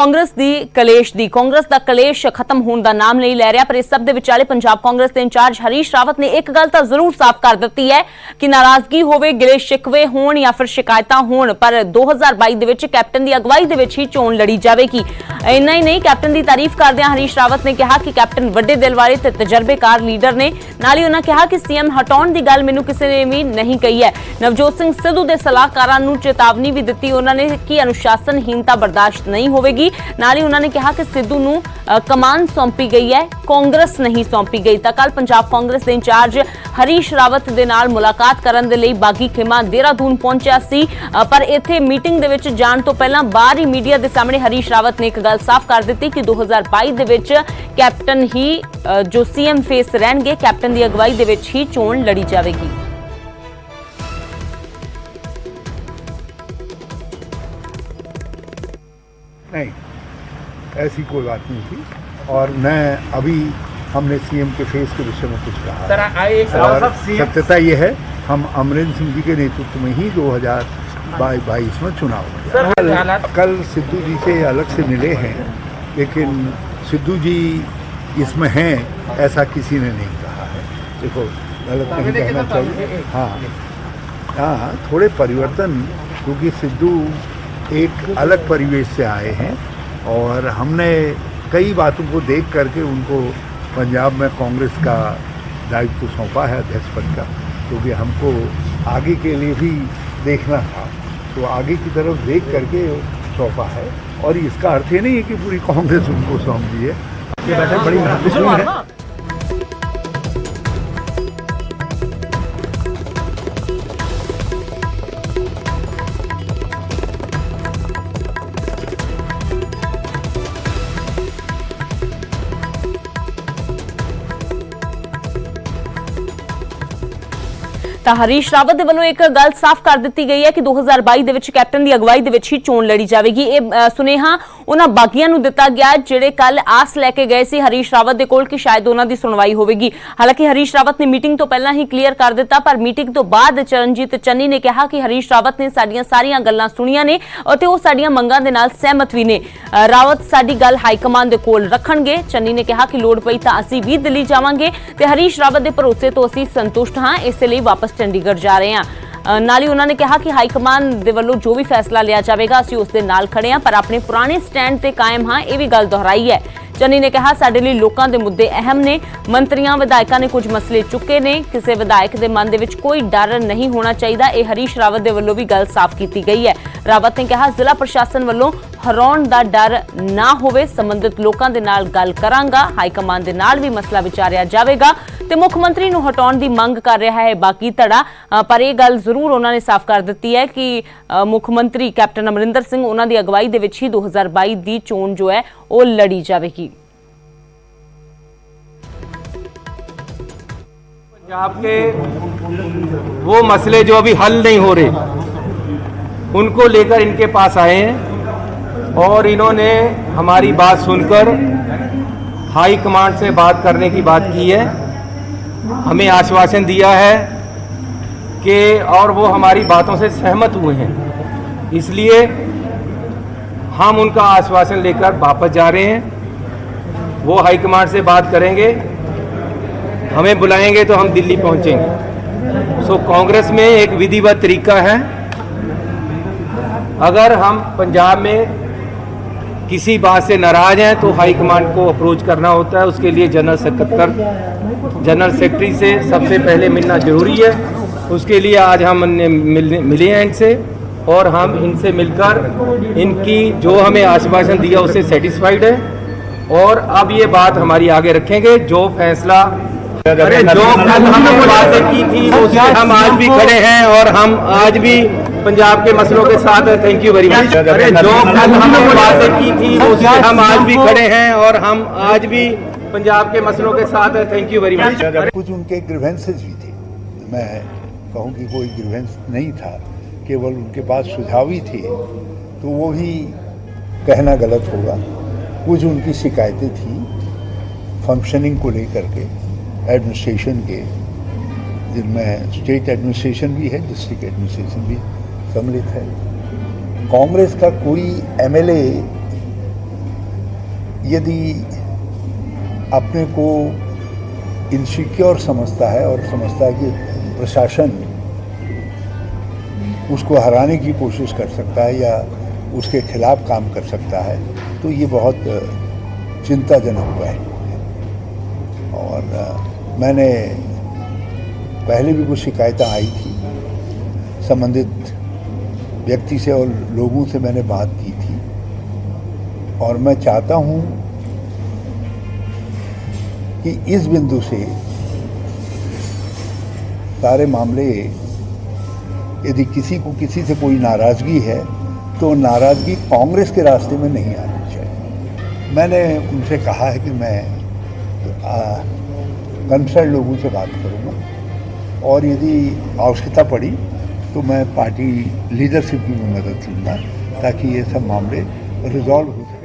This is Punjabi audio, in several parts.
ਕਾਂਗਰਸ ਦਾ ਕਲੇਸ਼ ਖਤਮ ਹੋਣ ਦਾ ਨਾਮ ਨਹੀਂ ਲੈ ਰਿਹਾ। ਪਰ ਇਸ ਸਭ ਦੇ ਵਿਚਾਲੇ ਪੰਜਾਬ ਕਾਂਗਰਸ ਦੇ ਇੰਚਾਰਜ ਹਰੀਸ਼ ਰਾਵਤ ਨੇ ਇੱਕ ਗੱਲ ਤਾਂ ਜ਼ਰੂਰ ਸਾਫ਼ ਕਰ ਦਿੱਤੀ ਹੈ ਕਿ ਨਾਰਾਜ਼ਗੀ ਹੋਵੇ, ਗਿਲੇ ਸ਼ਿਕਵੇ ਹੋਣ ਜਾਂ ਫਿਰ ਸ਼ਿਕਾਇਤਾਂ ਹੋਣ, ਪਰ 2022 ਦੇ ਵਿੱਚ ਕੈਪਟਨ ਦੀ ਅਗਵਾਈ ਦੇ ਵਿੱਚ ਹੀ ਚੋਣ ਲੜੀ ਜਾਵੇਗੀ। ਇੰਨਾ ਹੀ ਨਹੀਂ, ਕੈਪਟਨ ਦੀ ਤਾਰੀਫ ਕਰਦਿਆਂ ਹਰੀਸ਼ ਰਾਵਤ ਨੇ ਕਿਹਾ ਕਿ ਕੈਪਟਨ ਵੱਡੇ ਦਿਲ ਵਾਲੇ ਤੇ ਤਜਰਬੇਕਾਰ ਲੀਡਰ ਨੇ। ਨਾਲ ਹੀ ਉਹਨਾਂ ਕਿਹਾ ਕਿ ਸੀਐਮ ਹਟਾਉਣ ਦੀ ਗੱਲ ਮੈਨੂੰ ਕਿਸੇ ਨੇ ਵੀ ਨਹੀਂ ਕਹੀ ਹੈ। ਨਵਜੋਤ ਸਿੰਘ ਸਿੱਧੂ ਦੇ ਸਲਾਹਕਾਰਾਂ ਨੂੰ ਚੇਤਾਵਨੀ ਵੀ ਦਿੱਤੀ ਉਹਨਾਂ ਨੇ ਕਿ ਅਨੁਸ਼ਾਸਨਹੀਨਤਾ ਬਰਦਾਸ਼ਤ ਨਹੀਂ ਹੋਵੇਗੀ। ਨਾਲ ਹੀ ਉਹਨਾਂ ਨੇ ਕਿਹਾ ਕਿ ਸਿੱਧੂ ਨੂੰ ਕਮਾਨ ਸੌਂਪੀ ਗਈ ਹੈ, ਕਾਂਗਰਸ ਨਹੀਂ ਸੌਂਪੀ ਗਈ। ਤਾਂ ਕੱਲ ਪੰਜਾਬ ਕਾਂਗਰਸ ਦੇ ਇੰਚਾਰਜ ਹਰੀਸ਼ ਰਾਵਤ ਦੇ ਨਾਲ ਮੁਲਾਕਾਤ ਕਰਨ ਦੇ ਲਈ ਬਾਗੀ ਖੇਮਾ ਦੇਹਰਾਦੂਨ ਪਹੁੰਚਿਆ ਸੀ। ਪਰ ਇੱਥੇ ਮੀਟਿੰਗ ਦੇ ਵਿੱਚ ਜਾਣ ਤੋਂ ਪਹਿਲਾਂ ਬਾਹਰ ਹੀ ਮੀਡੀਆ ਦੇ ਸਾਹਮਣੇ ਹਰੀਸ਼ ਰਾਵਤ ਨੇ ਇੱਕ ਗੱਲ ਸਾਫ਼ ਕਰ ਦਿੱਤੀ ਕਿ 2022 ਦੇ ਵਿੱਚ ਕੈਪਟਨ ਹੀ ਜੋ ਸੀਐਮ ਫੇਸ ਰਹਿਣਗੇ, ਕੈਪਟਨ ਦੀ ਅਗਵਾਈ ਦੇ ਵਿੱਚ ਹੀ ਚੋਣ ਲੜੀ ਜਾਵੇਗੀ। नहीं, ऐसी कोई बात नहीं थी। और न अभी हमने सीएम के फेस के विषय में कुछ कहा। और सत्यता ये है, हम अमरिंदर सिंह जी के नेतृत्व में ही 2022 में चुनाव हुआ। कल सिद्धू जी से अलग से मिले हैं, लेकिन सिद्धू जी इसमें हैं ऐसा किसी ने नहीं कहा है। देखो, गलत नहीं कहना चाहिए। हाँ, थोड़े परिवर्तन, क्योंकि सिद्धू एक अलग परिवेश से आए हैं और हमने कई बातों को देख करके उनको पंजाब में कांग्रेस का दायित्व सौंपा है, अध्यक्ष पद का, क्योंकि हमको आगे के लिए भी देखना था, तो आगे की तरफ देख करके सौंपा है। और इसका अर्थ ये नहीं है कि पूरी कांग्रेस उनको सौंप दी है। ये बातें बड़ी महत्वपूर्ण है। ਤਾਂ ਹਰੀਸ਼ ਰਾਵਤ ਦੇ ਵੱਲੋਂ ਇੱਕ ਗੱਲ ਸਾਫ਼ ਕਰ ਦਿੱਤੀ ਗਈ ਹੈ ਕਿ 2022 ਦੇ ਵਿੱਚ ਕੈਪਟਨ ਦੀ ਅਗਵਾਈ ਦੇ ਵਿੱਚ ਹੀ ਚੋਣ ਲੜੀ ਜਾਵੇਗੀ। ਇਹ ਸੁਨੇਹਾ ਉਹਨਾਂ ਬਾਗੀਆਂ ਨੂੰ ਦਿੱਤਾ ਗਿਆ ਜਿਹੜੇ ਕੱਲ ਆਸ ਲੈ ਕੇ ਗਏ ਸੀ ਹਰੀਸ਼ ਰਾਵਤ ਦੇ ਕੋਲ ਕਿ ਸ਼ਾਇਦ ਉਹਨਾਂ ਦੀ ਸੁਣਵਾਈ ਹੋਵੇਗੀ। ਹਾਲਾਂਕਿ ਹਰੀਸ਼ ਰਾਵਤ ਨੇ ਮੀਟਿੰਗ ਤੋਂ ਪਹਿਲਾਂ ਹੀ ਕਲੀਅਰ ਕਰ ਦਿੱਤਾ, ਪਰ ਮੀਟਿੰਗ ਤੋਂ ਬਾਅਦ ਚਰਨਜੀਤ ਚੰਨੀ ਨੇ ਕਿਹਾ ਕਿ ਹਰੀਸ਼ ਰਾਵਤ ਨੇ ਸਾਡੀਆਂ ਸਾਰੀਆਂ ਗੱਲਾਂ ਸੁਣੀਆਂ ਨੇ ਅਤੇ ਉਹ ਸਾਡੀਆਂ ਮੰਗਾਂ ਦੇ ਨਾਲ ਸਹਿਮਤ ਵੀ ਨੇ। ਰਾਵਤ ਸਾਡੀ ਗੱਲ ਹਾਈ ਕਮਾਂਡ ਦੇ ਕੋਲ ਰੱਖਣਗੇ। ਚੰਨੀ ਨੇ ਕਿਹਾ ਕਿ ਲੋੜ ਪਈ ਤਾਂ ਅਸੀਂ ਵੀ ਦਿੱਲੀ ਜਾਵਾਂਗੇ ਤੇ ਹਰੀਸ਼ ਰਾਵਤ ਦੇ ਭਰੋਸੇ ਤੋਂ ਅਸੀਂ ਸੰਤੁਸ਼ਟ ਹਾਂ, ਇਸੇ ਲਈ ਵਾਪਸ ਚੰਡੀਗੜ੍ਹ ਜਾ ਰਹੇ ਹਾਂ। ਨਾਲ ਹੀ ਉਹਨਾਂ ਨੇ ਕਿਹਾ ਕਿ ਹਾਈ ਕਮਾਂਡ ਦੇ ਵੱਲੋਂ ਜੋ ਵੀ ਫੈਸਲਾ ਲਿਆ ਜਾਵੇਗਾ ਅਸੀਂ ਉਸ ਦੇ ਨਾਲ ਖੜੇ ਹਾਂ, ਪਰ ਆਪਣੇ ਪੁਰਾਣੇ ਸਟੈਂਡ ਤੇ ਕਾਇਮ ਹਾਂ। ਇਹ ਵੀ ਗੱਲ ਦੁਹਰਾਈ ਹੈ। ਚੰਨੀ ਨੇ ਕਿਹਾ ਸਾਡੇ ਲਈ ਲੋਕਾਂ ਦੇ ਮੁੱਦੇ ਅਹਿਮ ਨੇ। ਮੰਤਰੀਆਂ ਵਿਧਾਇਕਾਂ ਨੇ ਕੁਝ ਮਸਲੇ ਚੁੱਕੇ ਨੇ, ਕਿਸੇ ਵਿਧਾਇਕ ਦੇ ਮਨ ਦੇ ਵਿੱਚ ਕੋਈ ਡਰ ਨਹੀਂ ਹੋਣਾ ਚਾਹੀਦਾ। ਇਹ ਹਰੀਸ਼ ਰਾਵਤ ਦੇ ਵੱਲੋਂ ਵੀ ਗੱਲ ਸਾਫ਼ ਕੀਤੀ ਗਈ ਹੈ। ਰਾਵਤ ਨੇ ਕਿਹਾ ਜ਼ਿਲ੍ਹਾ ਪ੍ਰਸ਼ਾਸਨ ਵੱਲੋਂ ਹਰਾਉਣ ਦਾ ਡਰ ਨਾ ਹੋਵੇ, ਸੰਬੰਧਿਤ ਲੋਕਾਂ ਦੇ ਨਾਲ ਗੱਲ ਕਰਾਂਗਾ, ਹਾਈ ਕਮਾਂਡ ਦੇ ਨਾਲ ਵੀ ਮਸਲਾ ਵਿਚਾਰਿਆ ਜਾਵੇਗਾ ਤੇ ਮੁੱਖ ਮੰਤਰੀ ਨੂੰ ਹਟਾਉਣ ਦੀ ਮੰਗ ਕਰ ਰਿਹਾ ਹੈ ਬਾਕੀ ਧੜਾ। ਪਰ ਇਹ ਗੱਲ ਜ਼ਰੂਰ ਉਹਨਾਂ ਨੇ ਸਾਫ਼ ਕਰ ਦਿੱਤੀ ਹੈ ਕਿ ਮੁੱਖ ਮੰਤਰੀ ਕੈਪਟਨ ਅਮਰਿੰਦਰ ਸਿੰਘ ਉਹਨਾਂ ਦੀ ਅਗਵਾਈ ਦੇ ਵਿੱਚ ਹੀ 2022 ਦੀ ਚੋਣ ਜੋ ਹੈ ਉਹ ਲੜੀ ਜਾਵੇਗੀ। पंजाब के वो मसले जो अभी हल नहीं हो रहे, उनको लेकर इनके पास आए हैं और इन्होंने हमारी बात सुनकर हाई कमांड से बात करने की बात की है। हमें आश्वासन दिया है कि और वो हमारी बातों से सहमत हुए हैं, इसलिए हम उनका आश्वासन लेकर वापस जा रहे हैं। वो हाई कमांड से बात करेंगे, हमें बुलाएंगे तो हम दिल्ली पहुंचेंगे। सो कांग्रेस में एक विधिवत तरीका है, अगर हम पंजाब में किसी बात से नाराज हैं तो हाई कमांड को अप्रोच करना होता है। उसके लिए जनरल सेक्रेटरी से सबसे पहले मिलना जरूरी है। उसके लिए आज हम मिले हैं इनसे और हम इनसे मिलकर इनकी जो हमें आश्वासन दिया उससे सेटिस्फाइड है और अब ये बात हमारी आगे रखेंगे। जो फैसला अरे जो कल हमने बातें की थी उससे हम आज भी खड़े हैं और हम आज भी पंजाब के मसलों के साथ हैं। Thank you very much. अरे जो कल हमने बातें की थी उससे हम आज भी खड़े हैं और हम आज भी पंजाब के मसलों के साथ हैं। Thank you very much. कुछ उनके ग्रीवेंसेस भी थे, मैं कहूँ कि कोई ग्रीवेंस नहीं था, केवल उनके पास सुझाव ही थे, तो वो भी कहना गलत होगा। कुछ उनकी शिकायतें थी फंक्शनिंग को लेकर के, एडमिनिस्ट्रेशन के, जिनमें स्टेट एडमिनिस्ट्रेशन भी है, डिस्ट्रिक्ट एडमिनिस्ट्रेशन भी सम्मिलित है। कांग्रेस का कोई एमएलए यदि अपने को इनसिक्योर समझता है और समझता है कि प्रशासन उसको हराने की कोशिश कर सकता है या उसके खिलाफ काम कर सकता है, तो ये बहुत चिंताजनक पहलू है। और मैंने पहले भी कुछ शिकायतें आई थी, संबंधित व्यक्ति से और लोगों से मैंने बात की थी, और मैं चाहता हूँ कि इस बिंदु से सारे मामले, यदि किसी को किसी से कोई नाराज़गी है तो नाराज़गी कांग्रेस के रास्ते में नहीं आनी चाहिए। मैंने उनसे कहा है कि मैं कंसर्न लोगों से बात करूँगा और यदि आवश्यकता पड़ी तो मैं पार्टी लीडरशिप की भी मदद लूँगा ताकि ये सब मामले रिजॉल्व हो सके।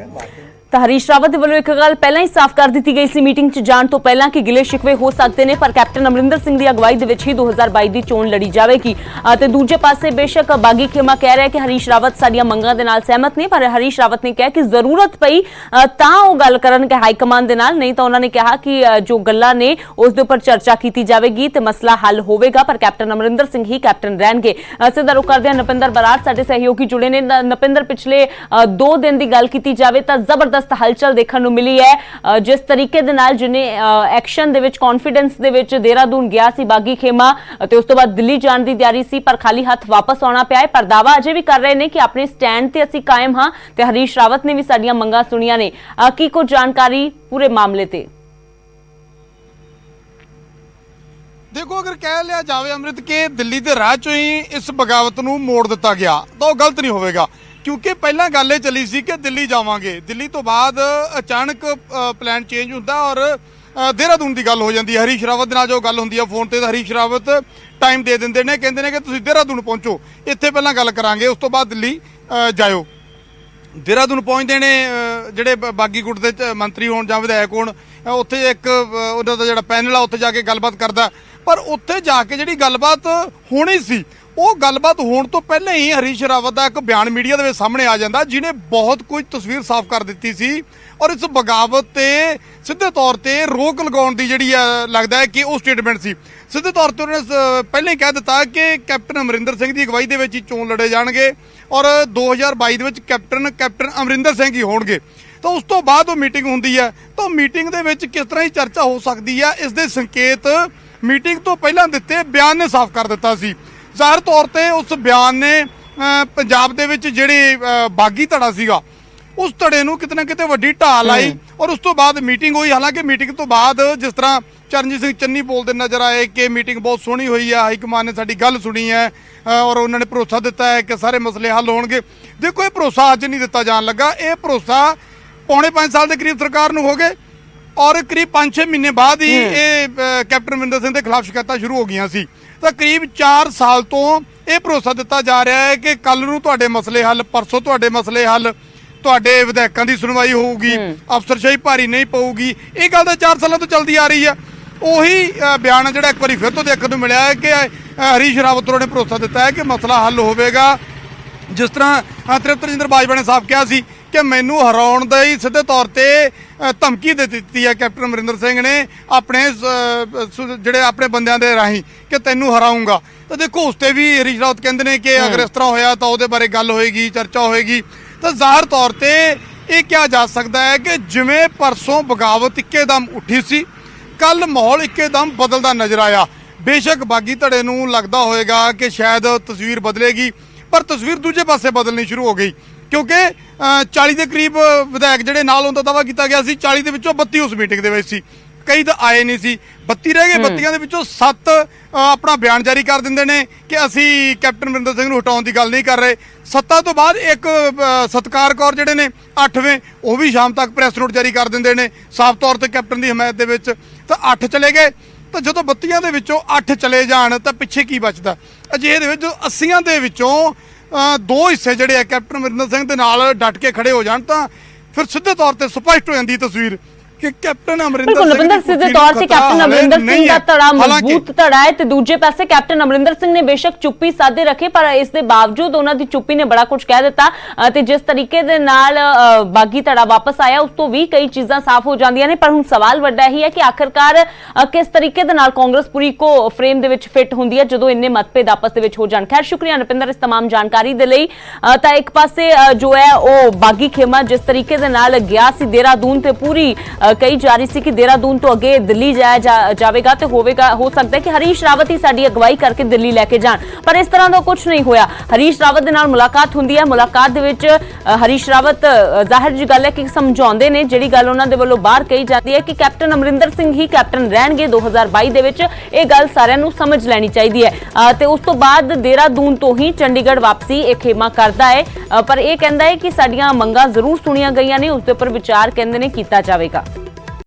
ਤਾਂ ਹਰੀਸ਼ ਰਾਵਤ ਦੇ ਵੱਲੋਂ ਇੱਕ ਗੱਲ ਪਹਿਲਾਂ ਹੀ ਸਾਫ਼ ਕਰ ਦਿੱਤੀ ਗਈ ਸੀ ਮੀਟਿੰਗ 'ਚ ਜਾਣ ਤੋਂ ਪਹਿਲਾਂ ਕਿ ਗਿਲੇ ਸ਼ਿਕਵੇ ਹੋ ਸਕਦੇ ਨੇ, ਪਰ ਕੈਪਟਨ ਅਮਰਿੰਦਰ ਸਿੰਘ ਦੀ ਅਗਵਾਈ ਦੇ ਵਿੱਚ ਹੀ 2022 ਦੀ ਚੋਣ ਲੜੀ ਜਾਵੇਗੀ। ਤੇ ਦੂਜੇ ਪਾਸੇ ਬੇਸ਼ੱਕ ਬਾਗੀ ਖੇਮਾ ਕਹਿ ਰਿਹਾ ਕਿ ਹਰੀਸ਼ ਰਾਵਤ ਸਾਡੀਆਂ ਮੰਗਾਂ ਦੇ ਨਾਲ ਸਹਿਮਤ ਨਹੀਂ, ਪਰ ਹਰੀਸ਼ ਰਾਵਤ ਨੇ ਕਿਹਾ ਕਿ ਜ਼ਰੂਰਤ ਪਈ ਤਾਂ ਉਹ ਗੱਲ ਕਰਨਗੇ ਹਾਈ ਕਮਾਂਡ ਦੇ ਨਾਲ, ਨਹੀਂ ਤਾਂ ਉਹਨਾਂ ਨੇ ਕਿਹਾ ਕਿ ਜੋ ਗੱਲਾਂ ਨੇ ਉਸ ਦੇ ਉੱਪਰ ਚਰਚਾ ਕੀਤੀ ਜਾਵੇਗੀ ਤੇ ਮਸਲਾ ਹੱਲ ਹੋਵੇਗਾ, ਪਰ ਕੈਪਟਨ ਅਮਰਿੰਦਰ ਸਿੰਘ ਹੀ ਕੈਪਟਨ ਰਹਿਣਗੇ। ਸਿੱਧਾ ਰੁਖ ਕਰਦੇ ਹਾਂ ਨਪਿੰਦਰ ਬਰਾੜ ਸਾਡੇ ਸਹਿਯੋਗੀ ਜੁੜੇ ਨੇ। ਨਪਿੰਦਰ, ਪਿਛਲੇ 2 ਦਿਨ ਦੀ ਗੱਲ ਕੀਤੀ ਜਾਵੇ ਤਾਂ ਜ਼ਬਰਦਸਤ ਹਲਚਲ ਦੇਖਣ ਨੂੰ ਮਿਲੀ ਹੈ। ਜਿਸ ਤਰੀਕੇ ਦੇ ਨਾਲ ਜਿਹਨੇ ਐਕਸ਼ਨ ਦੇ ਵਿੱਚ ਕੌਨਫੀਡੈਂਸ ਦੇ ਵਿੱਚ ਦੇਹਰਾਦੂਨ ਗਿਆ ਸੀ ਬਾਗੀ ਖੇਮਾ ਤੇ ਉਸ ਤੋਂ ਬਾਅਦ ਦਿੱਲੀ ਜਾਣ ਦੀ ਤਿਆਰੀ ਸੀ, ਪਰ ਖਾਲੀ ਹੱਥ ਵਾਪਸ ਆਉਣਾ ਪਿਆ ਹੈ। ਪਰ ਦਾਅਵਾ ਅਜੇ ਵੀ ਕਰ ਰਹੇ ਨੇ ਕਿ ਆਪਣੇ ਸਟੈਂਡ ਤੇ ਅਸੀਂ ਕਾਇਮ ਹਾਂ ਤੇ ਹਰੀਸ਼ ਰਾਵਤ ਨੇ ਵੀ ਸਾਡੀਆਂ ਮੰਗਾਂ ਸੁਣੀਆਂ ਨੇ। ਕੀ ਕੁਝ ਜਾਣਕਾਰੀ ਪੂਰੇ ਮਾਮਲੇ ਤੇ? देखो, अगर कह लिया जावे अमृत के दिल्ली के राह चो ही इस बगावत नूं मोड़ दिता गया तो गलत नहीं होगा, क्योंकि पहला गल ये चली सी कि दिल्ली जावांगे, दिल्ली तो बाद अचानक प्लान चेंज होंदा और देहरादून की गल हो जाती है। हरीश रावत दे नाल जो गल होंदी है फोन ते हरीश रावत टाइम दे दिंदे ने, कहंदे ने कि तुसीं देहरादून पहुंचो, इत्थे पहलां गल करांगे, उस तो बाद दिल्ली जाओ। देहरादून पहुंचते ने ਜਿਹੜੇ ਬਾਗੀ ਗੁੱਟ ਦੇ ਮੰਤਰੀ ਹੋਣ ਜਾਂ ਵਿਧਾਇਕ ਹੋਣ, ਉੱਥੇ ਇੱਕ ਉਹਨਾਂ ਦਾ ਜਿਹੜਾ ਪੈਨਲ ਆ ਉੱਥੇ ਜਾ ਕੇ ਗੱਲਬਾਤ ਕਰਦਾ, ਪਰ ਉੱਥੇ ਜਾ ਕੇ ਜਿਹੜੀ ਗੱਲਬਾਤ ਹੋਣੀ ਸੀ ਉਹ ਗੱਲਬਾਤ ਹੋਣ ਤੋਂ ਪਹਿਲਾਂ ਹੀ ਹਰੀਸ਼ ਰਾਵਤ ਦਾ ਇੱਕ ਬਿਆਨ ਮੀਡੀਆ ਦੇ ਵਿੱਚ ਸਾਹਮਣੇ ਆ ਜਾਂਦਾ, ਜਿਹਨੇ ਬਹੁਤ ਕੁਝ ਤਸਵੀਰ ਸਾਫ਼ ਕਰ ਦਿੱਤੀ ਸੀ ਔਰ ਇਸ ਬਗਾਵਤ ਤੇ ਸਿੱਧੇ ਤੌਰ ਤੇ ਰੋਕ ਲਗਾਉਣ ਦੀ ਜਿਹੜੀ ਲੱਗਦਾ ਹੈ ਕਿ ਉਹ ਸਟੇਟਮੈਂਟ ਸੀ। ਸਿੱਧੇ ਤੌਰ ਤੇ ਉਹਨੇ ਪਹਿਲਾਂ ਹੀ ਕਹਿ ਦਿੱਤਾ ਕਿ ਕੈਪਟਨ ਅਮਰਿੰਦਰ ਸਿੰਘ ਦੀ ਅਗਵਾਈ ਦੇ ਵਿੱਚ ਹੀ ਚੋਣ ਲੜੇ ਜਾਣਗੇ ਔਰ 2022 ਦੇ ਵਿੱਚ ਕੈਪਟਨ ਅਮਰਿੰਦਰ ਸਿੰਘ ਹੀ ਹੋਣਗੇ। ਤਾਂ ਉਸ ਤੋਂ ਬਾਅਦ ਉਹ ਮੀਟਿੰਗ ਹੁੰਦੀ ਹੈ, ਤਾਂ ਮੀਟਿੰਗ ਦੇ ਵਿੱਚ ਕਿਸ ਤਰ੍ਹਾਂ ਦੀ ਚਰਚਾ ਹੋ ਸਕਦੀ ਹੈ, ਇਸ ਦੇ ਸੰਕੇਤ ਮੀਟਿੰਗ ਤੋਂ ਪਹਿਲਾਂ ਦਿੱਤੇ ਬਿਆਨ ਨੇ ਸਾਫ਼ ਕਰ ਦਿੱਤਾ ਸੀ। ਜ਼ਾਹਿਰ ਤੌਰ ਤੇ ਉਸ ਬਿਆਨ ਨੇ ਪੰਜਾਬ ਦੇ ਵਿੱਚ ਜਿਹੜੇ ਬਾਗੀ ਧੜਾ ਸੀਗਾ ਉਸ ਧੜੇ ਨੂੰ ਕਿਤੇ ਨਾ ਕਿਤੇ ਵੱਡੀ ਢਾਲ ਆਈ ਔਰ ਉਸ ਤੋਂ ਬਾਅਦ ਮੀਟਿੰਗ ਹੋਈ। ਹਾਲਾਂਕਿ ਮੀਟਿੰਗ ਤੋਂ ਬਾਅਦ ਜਿਸ ਤਰ੍ਹਾਂ ਚਰਨਜੀਤ ਸਿੰਘ ਚੰਨੀ ਬੋਲਦੇ ਨਜ਼ਰ ਆਏ ਕਿ ਮੀਟਿੰਗ ਬਹੁਤ ਸੋਹਣੀ ਹੋਈ ਹੈ, ਹਾਈ ਕਮਾਨ ਨੇ ਸਾਡੀ ਗੱਲ ਸੁਣੀ ਹੈ ਔਰ ਉਹਨਾਂ ਨੇ ਭਰੋਸਾ ਦਿੱਤਾ ਹੈ ਕਿ ਸਾਰੇ ਮਸਲੇ ਹੱਲ ਹੋਣਗੇ। ਦੇਖੋ, ਇਹ ਭਰੋਸਾ ਅੱਜ ਨਹੀਂ ਦਿੱਤਾ ਜਾਣ ਲੱਗਾ, ਇਹ ਭਰੋਸਾ ਪੌਣੇ 5 ਸਾਲ ਦੇ ਕਰੀਬ ਸਰਕਾਰ ਨੂੰ ਹੋ ਗਏ ਔਰ ਕਰੀਬ 5-6 ਮਹੀਨੇ ਬਾਅਦ ਹੀ ਇਹ ਕੈਪਟਨ ਅਮਰਿੰਦਰ ਸਿੰਘ ਦੇ ਖਿਲਾਫ ਸ਼ਿਕਾਇਤਾਂ ਸ਼ੁਰੂ ਹੋ ਗਈਆਂ ਸੀ। ਤਾਂ ਕਰੀਬ 4 ਸਾਲ ਤੋਂ ਇਹ ਭਰੋਸਾ ਦਿੱਤਾ ਜਾ ਰਿਹਾ ਹੈ ਕਿ ਕੱਲ ਨੂੰ ਤੁਹਾਡੇ ਮਸਲੇ ਹੱਲ, ਪਰਸੋਂ ਤੁਹਾਡੇ ਮਸਲੇ ਹੱਲ, ਤੁਹਾਡੇ ਵਿਧਾਇਕਾਂ ਦੀ ਸੁਣਵਾਈ ਹੋਊਗੀ, ਅਫਸਰਸ਼ਾਹੀ ਭਾਰੀ ਨਹੀਂ ਪਊਗੀ। ਇਹ ਗੱਲ ਤਾਂ 4 ਸਾਲਾਂ ਤੋਂ ਚੱਲਦੀ ਆ ਰਹੀ ਹੈ। ਉਹੀ ਬਿਆਨ ਜਿਹੜਾ ਇੱਕ ਵਾਰੀ ਫਿਰ ਤੋਂ ਦੇਖਣ ਨੂੰ ਮਿਲਿਆ ਹੈ ਕਿ ਹਰੀਸ਼ ਰਾਵਤ ਨੇ ਭਰੋਸਾ ਦਿੱਤਾ ਹੈ ਕਿ ਮਸਲਾ ਹੱਲ ਹੋਵੇਗਾ। ਜਿਸ ਤਰ੍ਹਾਂ ਤ੍ਰਿਪਤ ਰਜਿੰਦਰ ਬਾਜਵਾ ਨੇ ਸਾਫ਼ ਕਿਹਾ ਸੀ ਕਿ ਮੈਨੂੰ ਹਰਾਉਣ ਦਾ ਹੀ ਸਿੱਧੇ ਤੌਰ ਤੇ ਧਮਕੀ ਦੇ ਦਿੱਤੀ ਹੈ ਕੈਪਟਨ ਅਮਰਿੰਦਰ ਸਿੰਘ ਨੇ ਆਪਣੇ ਜਿਹੜੇ ਆਪਣੇ ਬੰਦਿਆਂ ਦੇ ਰਾਹੀਂ ਕਿ ਤੈਨੂੰ ਹਰਾਊਂਗਾ। ਤਾਂ ਦੇਖੋ, ਉਸ ਤੇ ਵੀ ਹਰੀਸ਼ ਰਾਵਤ ਕਹਿੰਦੇ ਨੇ ਕਿ ਅਗਰ ਇਸ ਤਰ੍ਹਾਂ ਹੋਇਆ ਤਾਂ ਉਹਦੇ ਬਾਰੇ ਗੱਲ ਹੋਏਗੀ, ਚਰਚਾ ਹੋਏਗੀ। ਤਾਂ ਜ਼ਾਹਿਰ ਤੌਰ ਤੇ ਇਹ ਕਿਹਾ ਜਾ ਸਕਦਾ ਹੈ ਕਿ ਜਿਵੇਂ ਪਰਸੋਂ ਬਗਾਵਤ ਇੱਕੇਦਮ ਉੱਠੀ ਸੀ, ਕੱਲ ਮਾਹੌਲ ਇੱਕੇਦਮ ਬਦਲਦਾ ਨਜ਼ਰ ਆਇਆ। ਬੇਸ਼ੱਕ ਬਾਗੀ ਧੜੇ ਨੂੰ ਲੱਗਦਾ ਹੋਏਗਾ ਕਿ ਸ਼ਾਇਦ ਤਸਵੀਰ ਬਦਲੇਗੀ, ਪਰ ਤਸਵੀਰ ਦੂਜੇ ਪਾਸੇ ਬਦਲਣੀ ਸ਼ੁਰੂ ਹੋ ਗਈ, ਕਿਉਂਕਿ 40 ਦੇ ਕਰੀਬ ਵਿਧਾਇਕ ਜਿਹੜੇ ਨਾਲ ਹੁੰਦਾ ਦਾਅਵਾ ਕੀਤਾ ਗਿਆ ਸੀ, 40 ਦੇ ਵਿੱਚੋਂ 32 ਉਸ ਮੀਟਿੰਗ ਦੇ ਵਿੱਚ ਸੀ, ਕਈ ਤਾਂ ਆਏ ਨਹੀਂ ਸੀ, 32 ਰਹਿ ਗਏ। 32 ਦੇ ਵਿੱਚੋਂ 7 ਆਪਣਾ ਬਿਆਨ ਜਾਰੀ ਕਰ ਦਿੰਦੇ ਨੇ ਕਿ ਅਸੀਂ ਕੈਪਟਨ ਅਮਰਿੰਦਰ ਸਿੰਘ ਨੂੰ ਹਟਾਉਣ ਦੀ ਗੱਲ ਨਹੀਂ ਕਰ ਰਹੇ। 7 ਤੋਂ ਬਾਅਦ ਇੱਕ ਸਤਕਾਰ ਕੌਰ ਜਿਹੜੇ ਨੇ 8ਵੇਂ, ਉਹ ਵੀ ਸ਼ਾਮ ਤੱਕ ਪ੍ਰੈਸ ਨੋਟ ਜਾਰੀ ਕਰ ਦਿੰਦੇ ਨੇ ਸਾਫ਼ ਤੌਰ ਤੇ ਕੈਪਟਨ ਦੀ ਹਮਾਇਤ ਦੇ ਵਿੱਚ। ਤਾਂ 8 ਚਲੇ ਗਏ। ਤਾਂ ਜਦੋਂ 32 ਦੇ ਵਿੱਚੋਂ 8 ਚਲੇ ਜਾਣ ਤਾਂ ਪਿੱਛੇ ਕੀ ਬਚਦਾ? ਅਜਿਹੇ ਦੇ ਵਿੱਚ 80 ਦੇ ਵਿੱਚੋਂ 2 ਹਿੱਸੇ ਜਿਹੜੇ ਆ ਕੈਪਟਨ ਅਮਰਿੰਦਰ ਸਿੰਘ ਦੇ ਨਾਲ ਡਟ ਕੇ ਖੜੇ ਹੋ ਜਾਣ ਤਾਂ ਫਿਰ ਸਿੱਧੇ ਤੌਰ ਤੇ ਸਪਸ਼ਟ ਹੋ ਜਾਂਦੀ ਤਸਵੀਰ ਕਿ ਕੈਪਟਨ ਅਮਰਿੰਦਰ ਬਿਲਕੁਲ ਸਿੰਘ ਨਵਿੰਦਰ ਸਿੰਘ ਦੇ ਤੌਰ ਤੇ ਕੈਪਟਨ ਅਮਰਿੰਦਰ ਸਿੰਘ ਦਾ ਧੜਾ ਹਾਲਾਂਕਿ ਮਜ਼ਬੂਤ ਧੜਾ ਹੈ ਤੇ ਦੂਜੇ ਪਾਸੇ ਕੈਪਟਨ ਅਮਰਿੰਦਰ ਸਿੰਘ ਨੇ ਬੇਸ਼ੱਕ ਚੁੱਪੀ ਸਾਧੇ ਰੱਖੀ, ਪਰ ਇਸ ਦੇ ਬਾਵਜੂਦ ਉਹਨਾਂ ਦੀ ਚੁੱਪੀ ਨੇ ਬੜਾ ਕੁਝ ਕਹਿ ਦਿੱਤਾ ਤੇ ਜਿਸ ਤਰੀਕੇ ਦੇ ਨਾਲ ਬਾਗੀ ਧੜਾ ਵਾਪਸ ਆਇਆ ਉਸ ਤੋਂ ਵੀ ਕਈ ਚੀਜ਼ਾਂ ਸਾਫ਼ ਹੋ ਜਾਂਦੀਆਂ ਨੇ। ਪਰ ਹੁਣ ਸਵਾਲ ਵੱਡਾ ਹੀ ਹੈ ਕਿ ਆਖਿਰਕਾਰ ਕਿਸ ਤਰੀਕੇ ਦੇ ਨਾਲ ਕਾਂਗਰਸ ਪੂਰੀ ਇੱਕੋ ਫਰੇਮ ਦੇ ਵਿੱਚ ਫਿੱਟ ਹੁੰਦੀ ਹੈ ਜਦੋਂ ਇੰਨੇ ਮਤਭੇਦ ਆਪਸ ਦੇ ਵਿੱਚ ਹੋ ਜਾਣ। ਖੈਰ ਸ਼ੁਕਰੀਆ ਨਪਿੰਦਰ ਇਸ तमाम ਜਾਣਕਾਰੀ ਦੇ ਲਈ। ਤਾਂ ਇੱਕ ਪਾਸੇ ਜੋ ਹੈ ਉਹ ਬਾਗੀ ਖੇਮਾ ਜਿਸ ਤਰੀਕੇ ਦੇ ਨਾਲ ਗਿਆ ਸੀ ਦੇਹਰਾਦੂਨ ਤੇ ਪੂਰੀ ਕਹੀ ਜਾ ਰਹੀ ਸੀ ਕਿ ਦੇਹਰਾਦੂਨ ਤੋਂ ਅੱਗੇ ਦਿੱਲੀ ਜਾਇਆ ਜਾਵੇਗਾ ਤੇ ਹੋ ਸਕਦਾ ਹੈ ਕਿ ਹਰੀਸ਼ ਰਾਵਤ ਹੀ ਸਾਡੀ ਅਗਵਾਈ ਕਰਕੇ ਦਿੱਲੀ ਲੈ ਕੇ ਜਾਣ, ਪਰ ਇਸ ਤਰ੍ਹਾਂ ਦਾ ਕੁਝ ਨਹੀਂ ਹੋਇਆ। ਹਰੀਸ਼ ਰਾਵਤ ਦੇ ਨਾਲ ਮੁਲਾਕਾਤ ਹੁੰਦੀ ਹੈ, ਮੁਲਾਕਾਤ ਦੇ ਵਿੱਚ ਹਰੀਸ਼ ਰਾਵਤ ਜ਼ਾਹਿਰ ਜੀ ਗੱਲ ਹੈ ਕਿ ਸਮਝਾਉਂਦੇ ਨੇ, ਜਿਹੜੀ ਗੱਲ ਉਹਨਾਂ ਦੇ ਵੱਲੋਂ ਬਾਹਰ ਕਹੀ ਜਾਂਦੀ ਹੈ ਕਿ ਕੈਪਟਨ ਅਮਰਿੰਦਰ ਸਿੰਘ ਹੀ ਕੈਪਟਨ ਰਹਿਣਗੇ 2022 ਦੇ ਵਿੱਚ। ਇਹ ਗੱਲ ਸਾਰਿਆਂ ਨੂੰ ਸਮਝ ਲੈਣੀ ਚਾਹੀਦੀ ਹੈ ਤੇ ਉਸ ਤੋਂ ਬਾਅਦ ਦੇਹਰਾਦੂਨ ਤੋਂ ਹੀ ਚੰਡੀਗੜ੍ਹ ਵਾਪਸੀ ਇਹ ਖੇਮਾ ਕਰਦਾ ਹੈ, ਪਰ ਇਹ ਕਹਿੰਦਾ ਹੈ ਕਿ ਸਾਡੀਆਂ ਮੰਗਾਂ ਜ਼ਰੂਰ ਸੁਣੀਆਂ ਗਈਆਂ ਨੇ, ਉਸ ਦੇ ਉੱਪਰ ਵਿਚਾਰ ਕਹਿੰਦੇ ਨੇ ਕੀਤਾ ਜਾਵੇਗਾ।